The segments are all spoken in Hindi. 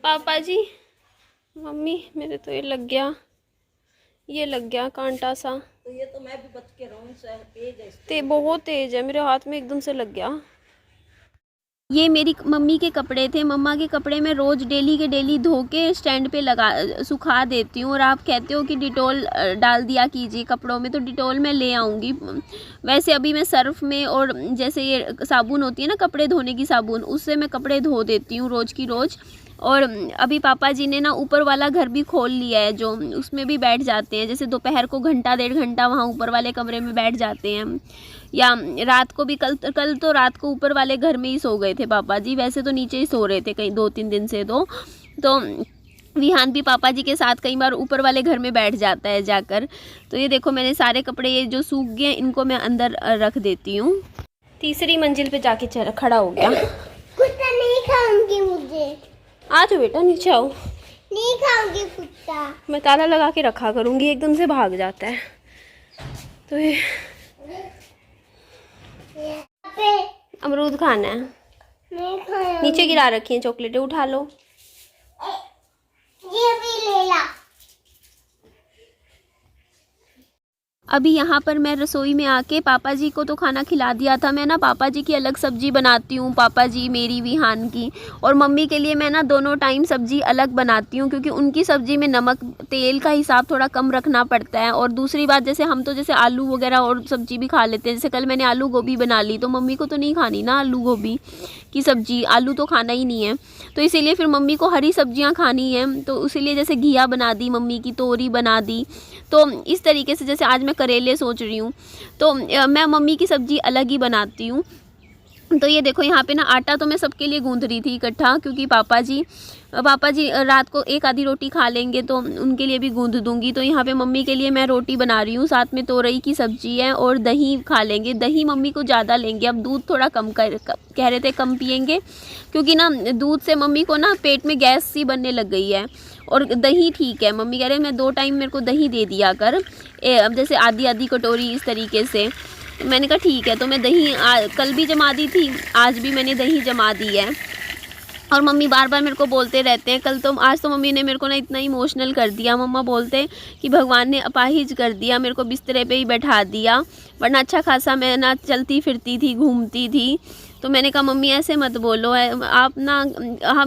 पापा जी, मम्मी मेरे तो ये लग गया कांटा सा। तो ये तो मैं भी बच के रहूं, तेज है ते बहुत तेज है, मेरे हाथ में एकदम से लग गया। ये मेरी मम्मी के कपड़े थे। मम्मा के कपड़े मैं रोज़ डेली के डेली धो के स्टैंड पे लगा सुखा देती हूँ, और आप कहते हो कि डिटॉल डाल दिया कीजिए कपड़ों में, तो डिटॉल मैं ले आऊँगी। वैसे अभी मैं सर्फ़ में, और जैसे ये साबुन होती है ना कपड़े धोने की साबुन, उससे मैं कपड़े धो देती हूँ रोज़ की रोज़। और अभी पापा जी ने ना ऊपर वाला घर भी खोल लिया है, जो उसमें भी बैठ जाते हैं। जैसे दोपहर को घंटा 1.5 घंटा वहाँ ऊपर वाले कमरे में बैठ जाते हैं, या रात को भी। कल तो रात को ऊपर वाले घर में ही सो गए थे पापा जी। वैसे तो नीचे ही सो रहे थे कई 2-3 दिन से। तो विहान भी पापा जी के साथ कई बार ऊपर वाले घर में बैठ जाता है जाकर। तो ये देखो मैंने सारे कपड़े ये जो सूख गए इनको मैं अंदर रख देती हूँ। तीसरी मंजिल पे जाके खड़ा हो गया। कुत्ता नहीं खाऊंगी मुझे। आ जाओ बेटा, नीचे आओ। नहीं खाऊंगी कुत्ता। मैं ताला लगा के रखा करूँगी, एकदम से भाग जाता है। तो ये अमरूद खाना है। नहीं खाऊंगी। नीचे गिरा रखी है चॉकलेटें, उठा लो। ये भी ले ला। अभी यहाँ पर मैं रसोई में आके पापा जी को तो खाना खिला दिया था। मैं ना पापा जी की अलग सब्जी बनाती हूँ, पापा जी मेरी विहान की, और मम्मी के लिए मैं ना दोनों टाइम सब्जी अलग बनाती हूँ, क्योंकि उनकी सब्जी में नमक तेल का हिसाब थोड़ा कम रखना पड़ता है। और दूसरी बात, जैसे हम तो जैसे आलू वगैरह और सब्जी भी खा लेते हैं। जैसे कल मैंने आलू गोभी बना ली, तो मम्मी को तो नहीं खानी ना आलू गोभी की सब्जी, आलू तो खाना ही नहीं है। तो इसीलिए फिर मम्मी को हरी सब्जियाँ खानी है, तो इसीलिए जैसे घिया बना दी मम्मी की, तोरी बना दी। तो इस तरीके से जैसे आज मैं करेले सोच रही हूँ, तो मैं मम्मी की सब्ज़ी अलग ही बनाती हूँ। तो ये देखो यहाँ पे ना आटा तो मैं सबके लिए गूंथ रही थी इकट्ठा, क्योंकि पापा जी रात को एक आधी रोटी खा लेंगे, तो उनके लिए भी गूंथ दूंगी। तो यहाँ पे मम्मी के लिए मैं रोटी बना रही हूँ, साथ में तोरई की सब्जी है, और दही खा लेंगे। दही मम्मी को ज़्यादा लेंगे, अब दूध थोड़ा कम कह रहे थे कम पियेंगे, क्योंकि ना दूध से मम्मी को ना पेट में गैस सी बनने लग गई है। और दही ठीक है, मम्मी कह रहे मैं 2 टाइम मेरे को दही दे दिया कर, अब जैसे आधी कटोरी इस तरीके से। मैंने कहा ठीक है। तो मैं दही कल भी जमा दी थी, आज भी मैंने दही जमा दी है। और मम्मी बार बार मेरे को बोलते रहते हैं, आज तो मम्मी ने मेरे को ना इतना इमोशनल कर दिया। मम्मा बोलते कि भगवान ने अपाहिज कर दिया, मेरे को बिस्तरे पे ही बैठा दिया, वरना अच्छा खासा मैं ना चलती फिरती थी, घूमती थी। तो मैंने कहा मम्मी ऐसे मत बोलो, आप ना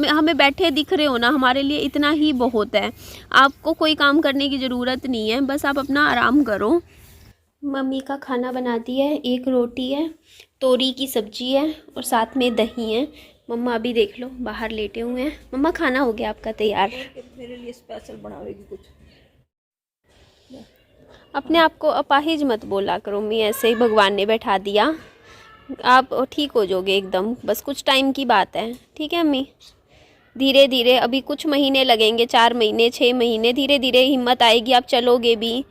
हमें बैठे दिख रहे हो ना, हमारे लिए इतना ही बहुत है। आपको कोई काम करने की ज़रूरत नहीं है, बस आप अपना आराम करो। मम्मी का खाना बनाती है, एक रोटी है, तोरी की सब्जी है, और साथ में दही है। मम्मा अभी देख लो बाहर लेटे हुए हैं। मम्मा खाना हो गया आपका तैयार? मेरे लिए स्पेशल बनावेगी कुछ। अपने आप को अपाहिज मत बोला करो मम्मी, ऐसे ही भगवान ने बैठा दिया। आप ठीक हो जाओगे एकदम, बस कुछ टाइम की बात है। ठीक है अम्मी, धीरे धीरे अभी कुछ महीने लगेंगे, 4 महीने 6 महीने, धीरे धीरे हिम्मत आएगी, आप चलोगे भी,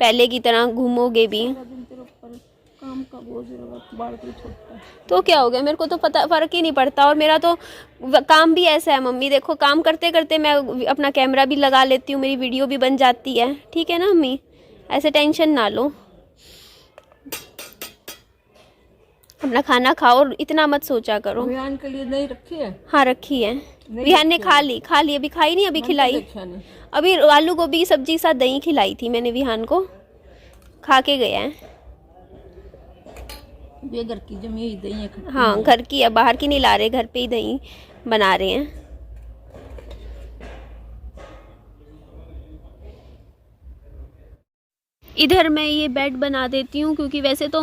पहले की तरह घूमोगे भी। काम का बोझ बाल को छोड़ता है तो क्या हो गया, मेरे को तो पता फ़र्क ही नहीं पड़ता। और मेरा तो काम भी ऐसा है मम्मी, देखो काम करते करते मैं अपना कैमरा भी लगा लेती हूँ, मेरी वीडियो भी बन जाती है। ठीक है ना मम्मी, ऐसे टेंशन ना लो, अपना खाना खाओ और इतना मत सोचा करो। विहान के लिए नहीं रखी है? हाँ रखी है, विहान ने खा ली, अभी खाई नहीं, अभी खिलाई। अभी आलू गोभी की सब्जी के साथ दही खिलाई थी मैंने विहान को, खा के गया है। ये घर की जमी हुई दही है। हाँ घर की है, बाहर की नहीं ला रहे, घर पे ही दही बना रहे हैं। इधर मैं ये बेड बना देती हूँ, क्योंकि वैसे तो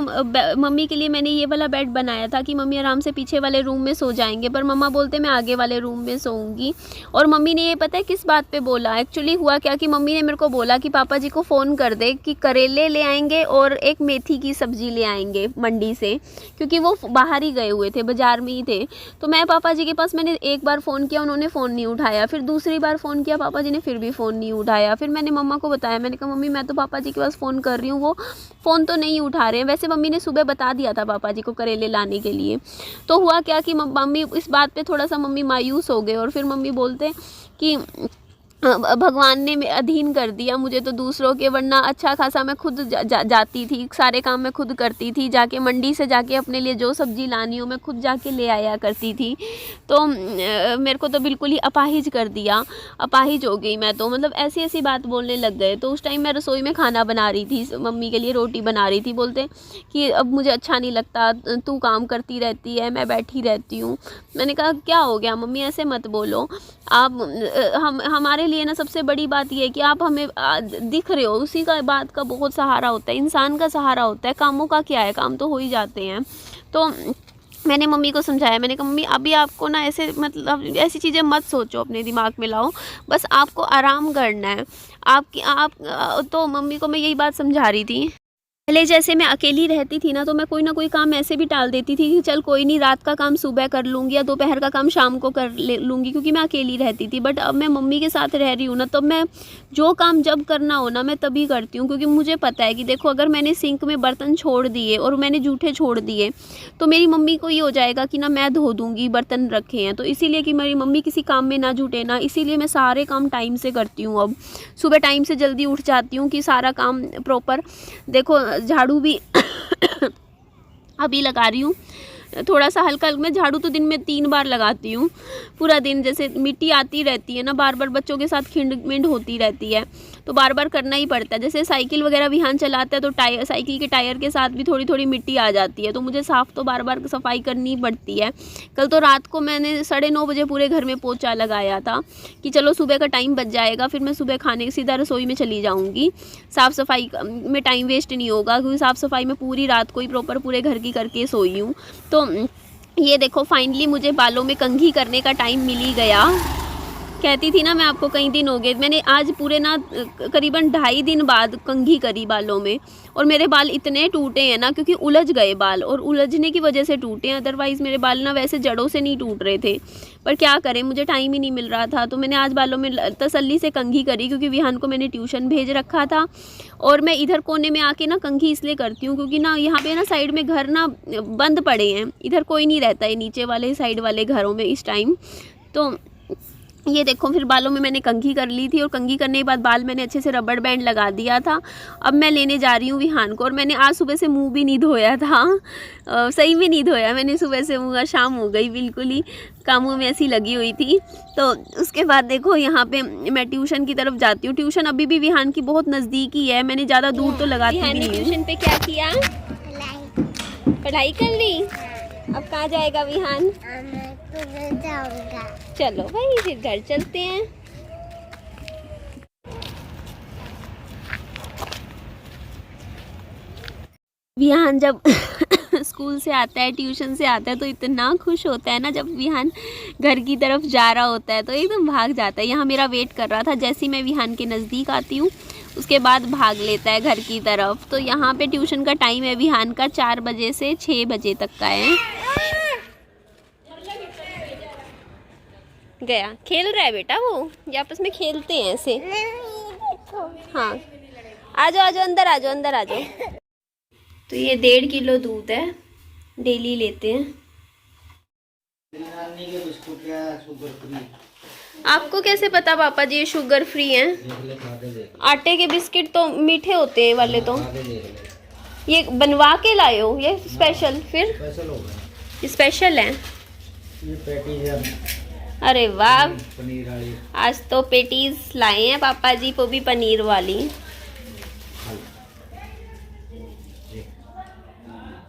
मम्मी के लिए मैंने ये वाला बेड बनाया था कि मम्मी आराम से पीछे वाले रूम में सो जाएंगे, पर मम्मा बोलते मैं आगे वाले रूम में सोऊंगी। और मम्मी ने ये पता है किस बात पे बोला, एक्चुअली हुआ क्या कि मम्मी ने मेरे को बोला कि पापा जी को फ़ोन कर दे कि करेले ले आएंगे और एक मेथी की सब्ज़ी ले आएंगे मंडी से, क्योंकि वो बाहर ही गए हुए थे, बाज़ार में ही थे। तो मैं पापा जी के पास मैंने एक बार फ़ोन किया, उन्होंने फ़ोन नहीं उठाया, फिर दूसरी बार फ़ोन किया पापा जी ने, फिर भी फ़ोन नहीं उठाया। फिर मैंने मम्मा को बताया, मैंने कहा मम्मी मैं तो पापा जी के पास फ़ोन कर रही हूँ, वो फ़ोन तो नहीं उठा रहे हैं। वैसे मम्मी ने सुबह बता दिया था पापा जी को करेले लाने के लिए। तो हुआ क्या कि मम्मी इस बात पे थोड़ा सा मम्मी मायूस हो गए, और फिर मम्मी बोलते कि भगवान ने अधीन कर दिया मुझे तो दूसरों के, वरना अच्छा खासा मैं खुद जाती थी, सारे काम मैं खुद करती थी, जाके मंडी से जाके अपने लिए जो सब्ज़ी लानी हो मैं खुद जाके ले आया करती थी। तो मेरे को तो बिल्कुल ही अपाहिज कर दिया, अपाहिज हो गई मैं तो, मतलब ऐसी ऐसी बात बोलने लग गए। तो उस टाइम मैं रसोई में खाना बना रही थी, मम्मी के लिए रोटी बना रही थी, बोलते कि अब मुझे अच्छा नहीं लगता, तू काम करती रहती है, मैं बैठी रहती हूँ। मैंने कहा क्या हो गया मम्मी, ऐसे मत बोलो आप, हमारे लिए ना सबसे बड़ी बात ये है कि आप हमें दिख रहे हो, उसी का बात का बहुत सहारा होता है, इंसान का सहारा होता है, कामों का क्या है, काम तो हो ही जाते हैं। तो मैंने मम्मी को समझाया, मैंने कहा मम्मी अभी आपको ना ऐसे मतलब ऐसी चीज़ें मत सोचो, अपने दिमाग में लाओ, बस आपको आराम करना है। तो मम्मी को मैं यही बात समझा रही थी। पहले जैसे मैं अकेली रहती थी ना, तो मैं कोई ना कोई काम ऐसे भी टाल देती थी कि चल कोई नहीं, रात का काम सुबह कर लूँगी या दोपहर का काम शाम को कर लूँगी, क्योंकि मैं अकेली रहती थी। बट अब मैं मम्मी के साथ रह रही हूँ ना, तब मैं जो काम जब करना हो ना मैं तभी करती हूँ, क्योंकि मुझे पता है कि देखो अगर मैंने सिंक में बर्तन छोड़ दिए और मैंने जूठे छोड़ दिए तो मेरी मम्मी को ये हो जाएगा कि ना मैं धो दूँगी, बर्तन रखे हैं। तो इसीलिए कि मेरी मम्मी किसी काम में ना जुटे ना, इसीलिए मैं सारे काम टाइम से करती हूँ। अब सुबह टाइम से जल्दी उठ जाती हूँ कि सारा काम प्रॉपर, देखो झाड़ू भी अभी लगा रही हूँ, थोड़ा सा हल्का, मैं झाड़ू तो दिन में 3 बार लगाती हूँ पूरा दिन। जैसे मिट्टी आती रहती है ना, बार बार बच्चों के साथ खिंड होती रहती है, तो बार बार करना ही पड़ता है। जैसे साइकिल वगैरह विहान चलाता है तो साइकिल के टायर के साथ भी थोड़ी थोड़ी मिट्टी आ जाती है, तो मुझे साफ़ तो बार बार सफाई करनी पड़ती है। कल तो रात को मैंने 9:30 बजे पूरे घर में पोछा लगाया था कि चलो सुबह का टाइम बच जाएगा, फिर मैं सुबह खाने सीधा रसोई में चली जाऊँगी, साफ़ सफाई में टाइम वेस्ट नहीं होगा, क्योंकि साफ़ सफाई में पूरी रात को ही प्रॉपर पूरे घर की करके सोई हूँ। तो ये देखो फाइनली मुझे बालों में कंघी करने का टाइम मिल ही गया। कहती थी ना मैं आपको, कई दिन हो गए, मैंने आज पूरे ना करीबन 2.5 दिन बाद कंघी करी बालों में, और मेरे बाल इतने टूटे हैं ना, क्योंकि उलझ गए बाल, और उलझने की वजह से टूटे हैं, अदरवाइज़ मेरे बाल ना वैसे जड़ों से नहीं टूट रहे थे। पर क्या करें, मुझे टाइम ही नहीं मिल रहा था, तो मैंने आज बालों में तसल्ली से कंघी करी, क्योंकि विहान को मैंने ट्यूशन भेज रखा था। और मैं इधर कोने में आके ना कंघी इसलिए करती हूँ क्योंकि ना यहाँ पे ना साइड में घर ना बंद पड़े हैं, इधर कोई नहीं रहता है नीचे वाले साइड वाले घरों में इस टाइम। तो ये देखो फिर बालों में मैंने कंघी कर ली थी, और कंघी करने के बाद बाल मैंने अच्छे से रबड़ बैंड लगा दिया था। अब मैं लेने जा रही हूँ विहान को, और मैंने आज सुबह से मुंह भी नहीं धोया था, सही में नहीं धोया मैंने सुबह से मुंह, शाम हो गई बिल्कुल ही कामों में ऐसी लगी हुई थी। तो उसके बाद देखो यहाँ पे मैं ट्यूशन की तरफ जाती हूँ। ट्यूशन अभी भी विहान की बहुत नज़दीक ही है, मैंने ज़्यादा दूर तो लगाती भी नहीं। ट्यूशन पे क्या किया, पढ़ाई कर ली। अब कहाँ जाएगा विहान, चलो भाई फिर घर चलते हैं। विहान जब स्कूल से आता है, ट्यूशन से आता है, तो इतना खुश होता है ना, जब विहान घर की तरफ जा रहा होता है तो एकदम भाग जाता है। यहाँ मेरा वेट कर रहा था, जैसे ही मैं विहान के नज़दीक आती हूँ उसके बाद भाग लेता है घर की तरफ। तो यहाँ पे ट्यूशन का टाइम है विहान का 4 बजे से 6 बजे तक का है। गया खेल रहा है बेटा, वो ये आपस में खेलते हैं ऐसे। हाँ आ जाओ आ जाओ, अंदर आ जाओ, अंदर आ जाओ। तो ये 1.5 किलो दूध है, डेली लेते हैं। आपको कैसे पता पापा जी ये शुगर फ्री हैं? आटे के बिस्किट तो मीठे होते हैं वाले, तो ये बनवा के लाए हो ये स्पेशल? फिर स्पेशल है। अरे वाह, आज तो पेटीज लाए हैं पापा जी, वो भी पनीर वाली।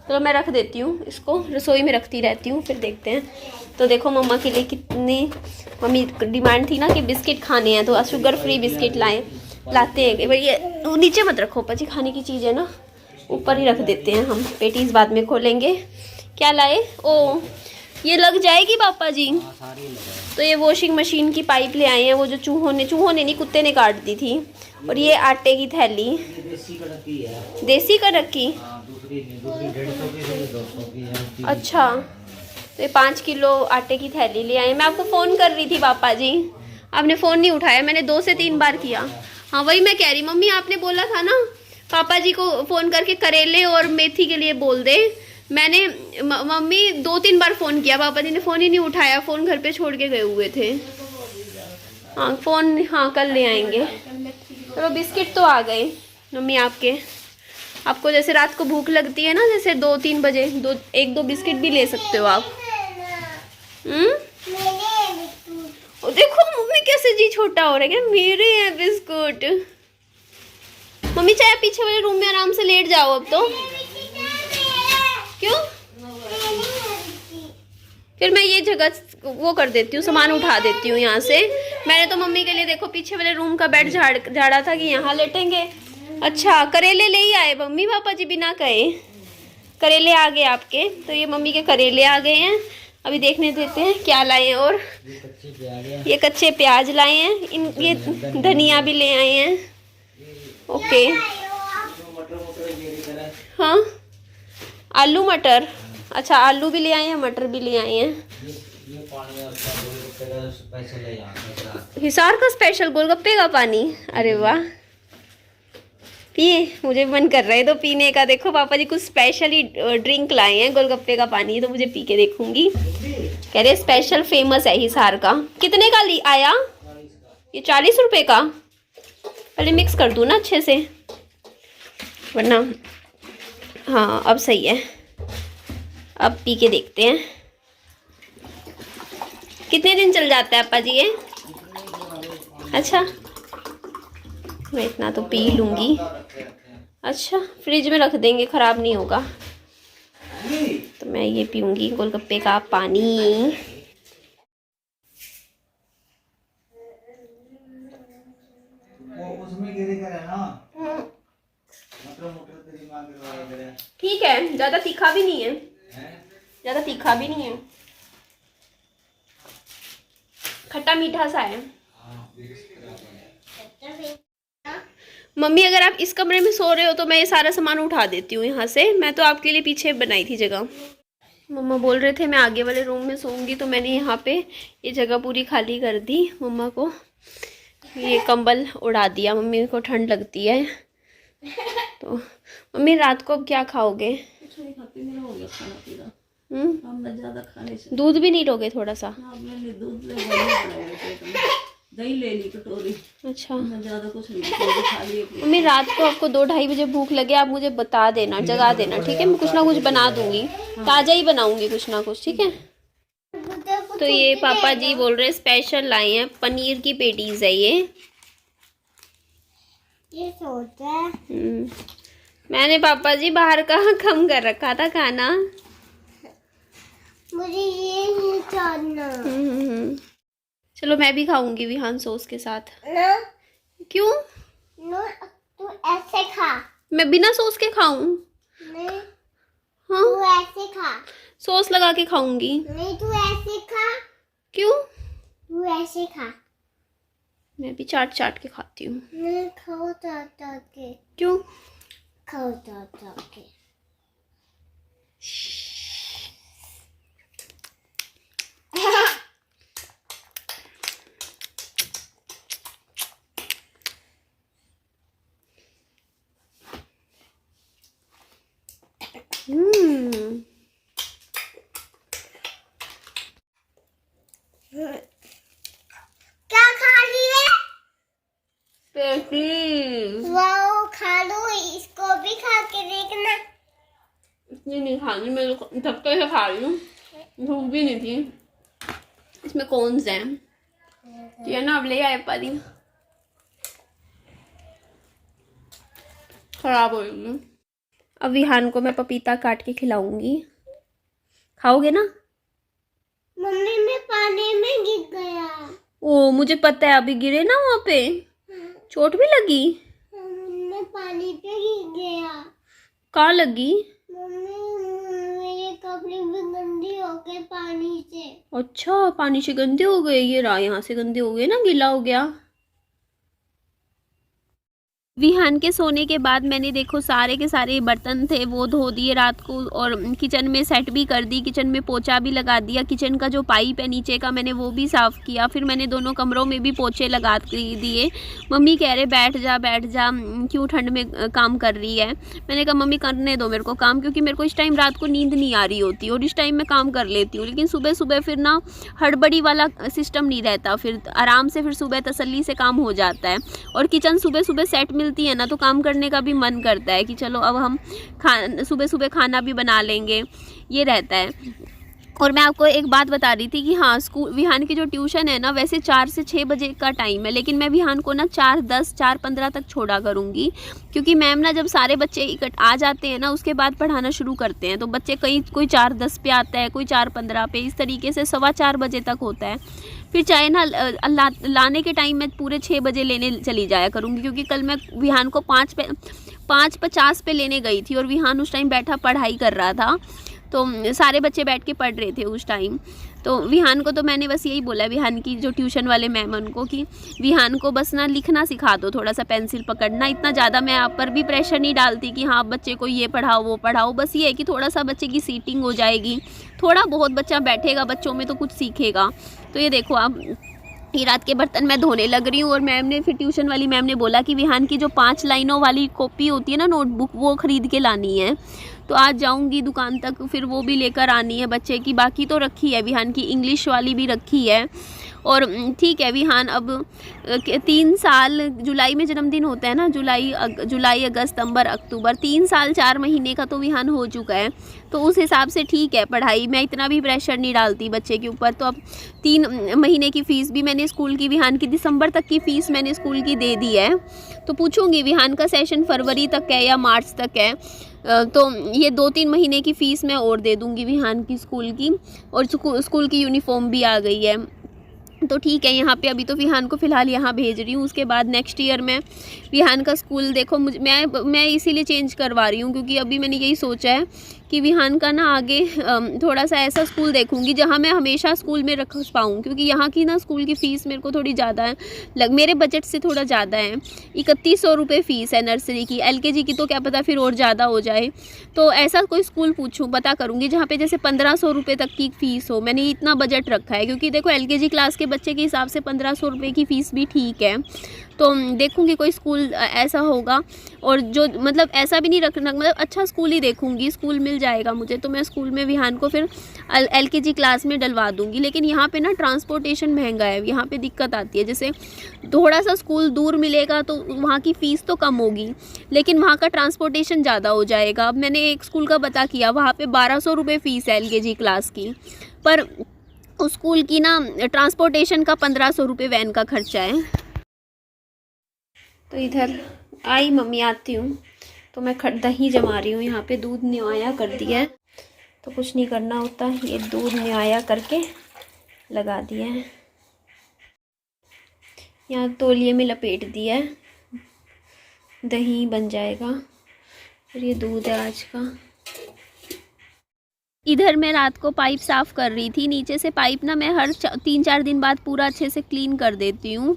तो मैं रख देती हूँ इसको, रसोई में रखती रहती हूँ, फिर देखते हैं। तो देखो मम्मा के लिए कितने, मम्मी डिमांड थी ना कि बिस्किट खाने हैं, तो शुगर फ्री बिस्किट लाते हैं। भाई ये नीचे मत रखो पापा जी, खाने की चीज़ है ना, ऊपर ही रख देते हैं हम, पेटीज बाद में खोलेंगे। क्या लाए? ओ ये लग जाएगी पापा जी। तो ये वॉशिंग मशीन की पाइप ले आए हैं, वो जो चूहों ने नहीं कुत्ते ने काट दी थी। और ये आटे की थैली, देसी कड़क की। अच्छा, तो ये 5 किलो आटे की थैली ले आए। मैं आपको फ़ोन कर रही थी पापा जी, आपने फ़ोन नहीं उठाया, मैंने 2 से 3 बार किया। हाँ वही मैं कह रही, मम्मी आपने बोला था ना पापा जी को फ़ोन करके करेले और मेथी के लिए बोल दे। मैंने मम्मी 2-3 बार फ़ोन किया, पापा जी ने फ़ोन ही नहीं उठाया, फ़ोन घर पे छोड़ के गए हुए थे। हाँ फ़ोन, हाँ कल ले आएंगे। चलो बिस्किट तो आ गए मम्मी आपके। आपको जैसे रात को भूख लगती है ना, जैसे 2-3 बजे, 1-2 बिस्किट भी ले सकते हो आप। और देखो मम्मी कैसे जी छोटा हो रहा है, क्या मेरे हैं बिस्कुट। मम्मी चाहे पीछे वाले रूम में आराम से लेट जाओ अब तो। क्यों? फिर मैं ये जगह वो कर देती हूँ, सामान उठा देती हूँ यहाँ से। मैंने तो मम्मी के लिए देखो पीछे वाले रूम का बेड झाड़ा था कि यहाँ लेटेंगे। अच्छा करेले ले ही आए मम्मी पापा जी बिना कहे। करेले आ गए आपके, तो ये मम्मी के करेले आ गए हैं। अभी देखने देते हैं क्या लाए हैं। और ये कच्चे प्याज लाए हैं, ये धनिया भी ले आए हैं। ओके हाँ आलू मटर, अच्छा आलू भी ले आए हैं, मटर भी ले आए हैं। हिसार का स्पेशल गोलगप्पे का पानी, अरे वाह पिए, मुझे मन कर रहा है तो पीने का। देखो पापा जी कुछ स्पेशल ही ड्रिंक लाए हैं, गोलगप्पे का पानी, तो मुझे पी के देखूंगी। कह रहे स्पेशल फेमस है हिसार का। कितने का आया ये? 40 रुपए का। पहले मिक्स कर दूँ ना अच्छे से, वरना हाँ अब सही है। अब पी के देखते हैं कितने दिन चल जाता है पापा जी ये। अच्छा मैं इतना तो पी लूँगी। अच्छा फ्रिज में रख देंगे, ख़राब नहीं होगा। तो मैं ये पीऊँगी गोलगप्पे का पानी। ठीक है, ज़्यादा तीखा भी नहीं है, ज़्यादा तीखा भी नहीं है, खट्टा मीठा सा है। मम्मी अगर आप इस कमरे में सो रहे हो तो मैं ये सारा सामान उठा देती हूँ यहाँ से। मैं तो आपके लिए पीछे बनाई थी जगह। मम्मा बोल रहे थे मैं आगे वाले रूम में सोऊंगी, तो मैंने यहाँ पे ये जगह पूरी खाली कर दी। मम्मा को ये कंबल उड़ा दिया, मम्मी को ठंड लगती है। तो मम्मी रात को अब क्या खाओगे? कुछ नहीं खाती, मेरा हो गया खाना पीना। मैं ज्यादा खाने से। दूध भी नहीं लोगे थोड़ा सा? हाँ मैंने दूध ले दही ले ली कटोरी। अच्छा मैं ज्यादा कुछ नहीं खा लिया। मम्मी रात को आपको 2-2:30 बजे भूख लगे, आप मुझे बता देना, जगा देना, ठीक है? मैं कुछ ना कुछ बना दूंगी, ताज़ा ही बनाऊंगी कुछ ना कुछ, ठीक है? तो ये पापा जी बोल रहे स्पेशल लाए हैं, पनीर की पेटीज है ये सोचा है। मैंने पापा जी बाहर का कम कर रखा था खाना। मुझे ये नहीं खाना। चलो मैं भी खाऊंगी विहान सॉस के साथ। ना क्यों? नो तू ऐसे खा। मैं बिना सॉस के खाऊं? नहीं हाँ तू ऐसे खा। सॉस लगा के खाऊंगी। नहीं तू ऐसे खा। क्यों? तू ऐसे खा। मैं भी चाट चाट के खाती हूँ। नहीं खाओ चाट के। क्यों? खाओ चाट के। क्या खा लिए? पेटीज। वाओ खा लो, इसको भी खा के देखना। इतनी नहीं खानी, मैं तो धक्के से खा रही हूँ, भूख भी नहीं थी। इसमें कौन से हैं? ये ना अब ले आए पारी, खराब हो गई। अब विहान को मैं पपीता काट के खिलाऊंगी, खाओगे ना? मम्मी मैं पानी में गिर गया। ओ मुझे पता है, अभी गिरे ना वहाँ पे, चोट भी लगी? मैं पानी पे गिर गया। कहाँ लगी? मम्मी मेरे कपड़े भी गंदे हो गए पानी से। अच्छा पानी से गंदे हो गए? ये रहा यहाँ से गंदे हो गए ना, गीला हो गया। विहान के सोने के बाद मैंने देखो सारे के सारे बर्तन थे वो धो दिए रात को, और किचन में सेट भी कर दी, किचन में पोछा भी लगा दिया, किचन का जो पाइप है नीचे का मैंने वो भी साफ़ किया। फिर मैंने दोनों कमरों में भी पोछे लगा दिए। मम्मी कह रहे बैठ जा क्यों ठंड में काम कर रही है। मैंने कहा मम्मी करने दो मेरे को काम, क्योंकि मेरे को इस टाइम रात को नींद नहीं आ रही होती और इस टाइम मैं काम कर लेती हूँ। लेकिन सुबह सुबह फिर ना हड़बड़ी वाला सिस्टम नहीं रहता, फिर आराम से फिर सुबह तसल्ली से काम हो जाता है। और किचन सुबह सुबह सेट मिलती है ना तो काम करने का भी मन करता है कि चलो अब हम सुबह सुबह खाना भी बना लेंगे, ये रहता है। और मैं आपको एक बात बता रही थी कि हाँ, स्कूल विहान की जो ट्यूशन है ना वैसे 4 से 6 बजे का टाइम है, लेकिन मैं विहान को ना 4:10 4:15 तक छोड़ा करूँगी, क्योंकि मैम ना जब सारे बच्चे आ जाते हैं ना उसके बाद पढ़ाना शुरू करते हैं। तो बच्चे कोई 4:10 पे आता है, कोई 4:15 पे, इस तरीके से 4:15 बजे तक होता है। फिर चाहे ना लाने के टाइम मैं पूरे 6 बजे लेने चली जाया करूँगी, क्योंकि कल मैं विहान को 5:50 पे लेने गई थी और विहान उस टाइम बैठा पढ़ाई कर रहा था। तो सारे बच्चे बैठ के पढ़ रहे थे उस टाइम। तो विहान को तो मैंने बस यही बोला, विहान की जो ट्यूशन वाले मैम उनको, कि विहान को बस ना लिखना सिखा दो, थोड़ा सा पेंसिल पकड़ना। इतना ज़्यादा मैं आप पर भी प्रेशर नहीं डालती कि हाँ बच्चे को ये पढ़ाओ वो पढ़ाओ। बस ये है कि थोड़ा सा बच्चे की सीटिंग हो जाएगी, थोड़ा बहुत बच्चा बैठेगा बच्चों में तो कुछ सीखेगा। तो ये देखो आप, ये रात के बर्तन मैं धोने लग रही हूँ। और मैम ने फिर ट्यूशन वाली मैम ने बोला कि विहान की जो 5 लाइनों वाली कॉपी होती है ना नोटबुक, वो ख़रीद के लानी है। तो आज जाऊंगी दुकान तक, फिर वो भी लेकर आनी है बच्चे की। बाकी तो रखी है, विहान की इंग्लिश वाली भी रखी है। और ठीक है, विहान अब 3 साल, जुलाई में जन्मदिन होता है ना, जुलाई अगस्त सितंबर अक्टूबर, 3 साल 4 महीने का तो विहान हो चुका है। तो उस हिसाब से ठीक है पढ़ाई, मैं इतना भी प्रेशर नहीं डालती बच्चे के ऊपर। तो अब 3 महीने की फ़ीस भी मैंने स्कूल की, विहान की दिसंबर तक की फ़ीस मैंने स्कूल की दे दी है। तो पूछूंगी विहान का सेशन फरवरी तक है या मार्च तक है, तो ये 2-3 महीने की फ़ीस मैं और दे दूंगी विहान की स्कूल की। और स्कूल की यूनिफॉर्म भी आ गई है। तो ठीक है, यहाँ पे अभी तो विहान को फ़िलहाल यहाँ भेज रही हूँ। उसके बाद नेक्स्ट ईयर में विहान का स्कूल देखो, मैं इसीलिए चेंज करवा रही हूँ, क्योंकि अभी मैंने यही सोचा है कि विहान का ना आगे थोड़ा सा ऐसा स्कूल देखूंगी जहाँ मैं हमेशा स्कूल में रख पाऊँ, क्योंकि यहाँ की ना स्कूल की फ़ीस मेरे को थोड़ी ज़्यादा है, मेरे बजट से थोड़ा ज़्यादा है। 3100 रुपये फ़ीस है नर्सरी की, LKG की तो क्या पता फिर और ज़्यादा हो जाए। तो ऐसा कोई स्कूल पता करूँगी जहाँ पे जैसे 1500 रुपये तक की फ़ीस हो। मैंने इतना बजट रखा है, क्योंकि देखो LKG क्लास के बच्चे के हिसाब से 1500 रुपये की फ़ीस भी ठीक है। तो देखूँगी कोई स्कूल ऐसा होगा, और जो मतलब ऐसा भी नहीं रखना, मतलब अच्छा स्कूल ही देखूँगी, स्कूल मिल जाएगा मुझे तो मैं स्कूल में विहान को फिर LKG क्लास में डलवा दूँगी। लेकिन यहाँ पे ना ट्रांसपोर्टेशन महंगा है, यहाँ पे दिक्कत आती है। जैसे थोड़ा सा स्कूल दूर मिलेगा तो वहाँ की फ़ीस तो कम होगी, लेकिन वहाँ का ट्रांसपोर्टेशन ज़्यादा हो जाएगा। अब मैंने एक स्कूल का पता किया, वहाँ पे 1200 रुपये फ़ीस है LKG क्लास की, पर उस स्कूल की ना ट्रांसपोर्टेशन का 1500 रुपये वैन का खर्चा है। तो इधर आई मम्मी, आती हूँ तो मैं दही जमा रही हूँ। यहाँ पे दूध निवाया कर दिया है, तो कुछ नहीं करना होता, ये दूध निवाया करके लगा दिया है। यहाँ तौलिए में लपेट दिया है, दही बन जाएगा। और ये दूध है आज का। इधर मैं रात को पाइप साफ़ कर रही थी, नीचे से पाइप ना मैं हर 3-4 दिन बाद पूरा अच्छे से क्लीन कर देती हूँ,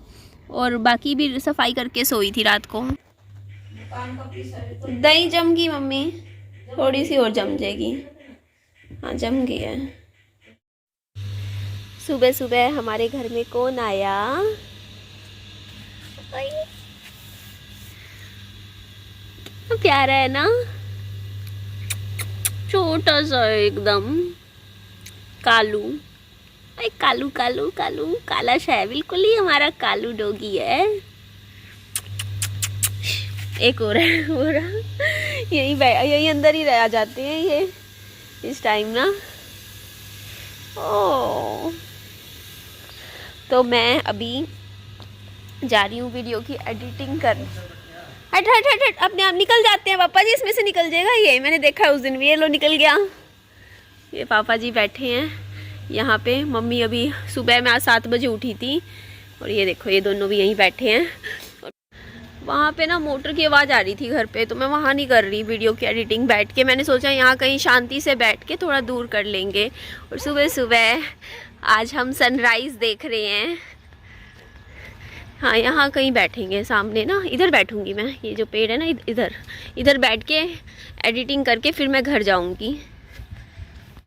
और बाकी भी सफाई करके सोई थी रात को। दही जम गई मम्मी, थोड़ी सी और जम जाएगी। हाँ जम गई है। सुबह सुबह हमारे घर में कौन आया? प्यारा है ना, छोटा सा एकदम कालू। अरे कालू कालू कालू, काला सा है बिल्कुल ही हमारा कालू डॉगी है। एक और है, हो रहा यही अंदर ही रह जाते हैं ये इस टाइम ना। ओ तो मैं अभी जा रही हूँ वीडियो की एडिटिंग कर। हट हट हट हट, अपने आप निकल जाते हैं पापा जी, इसमें से निकल जाएगा ये। मैंने देखा उस दिन भी, ये लो निकल गया। ये पापा जी बैठे हैं यहाँ पे। मम्मी अभी सुबह में आज 7 बजे उठी थी, और ये देखो ये दोनों भी यहीं बैठे हैं। वहाँ पे ना मोटर की आवाज़ आ रही थी घर पे, तो मैं वहाँ नहीं कर रही वीडियो की एडिटिंग बैठ के। मैंने सोचा यहाँ कहीं शांति से बैठ के थोड़ा दूर कर लेंगे। और सुबह सुबह आज हम सनराइज़ देख रहे हैं। हाँ यहाँ कहीं बैठेंगे सामने ना, इधर बैठूंगी मैं, ये जो पेड़ है ना इधर इधर बैठ के एडिटिंग करके फिर मैं घर जाऊंगी।